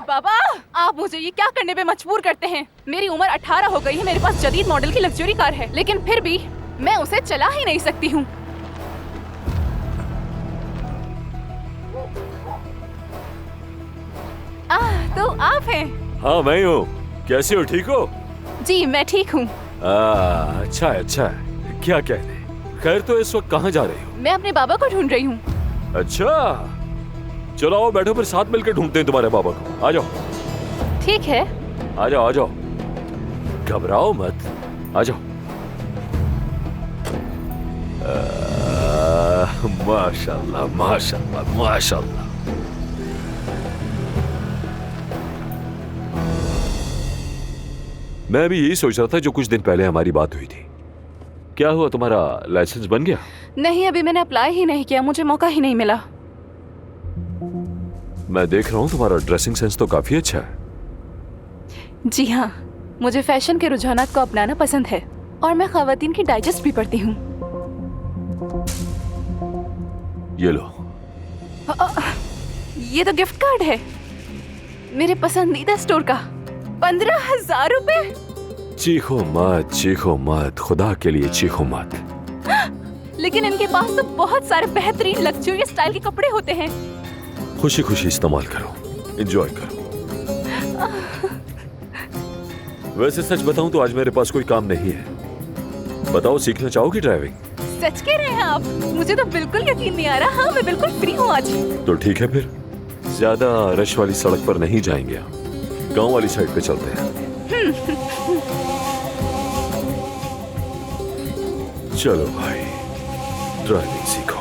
बाबा, आप मुझे ये क्या करने पे मजबूर करते हैं? मेरी उम्र 18 हो गई है, मेरे पास जदीद मॉडल की लग्जरी कार है, लेकिन फिर भी मैं उसे चला ही नहीं सकती हूँ। तो आप हैं? हाँ मैं हूँ। कैसे हो, ठीक हो? जी मैं ठीक हूँ। अच्छा है, अच्छा है। क्या कहने। खैर, तो इस वक्त कहाँ जा रही हो? मैं अपने बाबा को ढूंढ रही हूँ। अच्छा, चलो आओ बैठो, फिर साथ मिलकर ढूंढते हैं तुम्हारे बाबा को। आ जाओ। ठीक है। आ जाओ, आ जाओ, घबराओ मत, आ जाओ। माशाल्लाह माशाल्लाह माशाल्लाह। मैं भी यही सोच रहा था जो कुछ दिन पहले हमारी बात हुई थी। क्या हुआ, तुम्हारा लाइसेंस बन गया? नहीं, अभी मैंने अप्लाई ही नहीं किया, मुझे मौका ही नहीं मिला। मैं देख रहा हूँ तुम्हारा ड्रेसिंग सेंस तो काफी अच्छा है। जी हाँ, मुझे फैशन के रुझानात को अपनाना पसंद है और मैं खवातीन की डाइजेस्ट भी पढ़ती हूँ। ये लो। ये तो गिफ्ट कार्ड है मेरे पसंदीदा स्टोर का। 15,000 रुपए। चीखो मत, खुदा के लिए चीखो मत। लेकिन इनके पास तो बहुत सारे बेहतरीन लग्जरियस स्टाइल के कपड़े होते हैं। खुशी खुशी इस्तेमाल करो, एंजॉय करो। वैसे सच बताऊं तो आज मेरे पास कोई काम नहीं है। बताओ, सीखना चाहोगी ड्राइविंग? सच कह रहे हैं आप? मुझे तो बिल्कुल यकीन नहीं आ रहा। हाँ, मैं बिल्कुल फ्री हूँ आज। तो ठीक है, फिर ज्यादा रश वाली सड़क पर नहीं जाएंगे, गांव वाली साइड पे चलते हैं। चलो भाई, ड्राइविंग सीखो।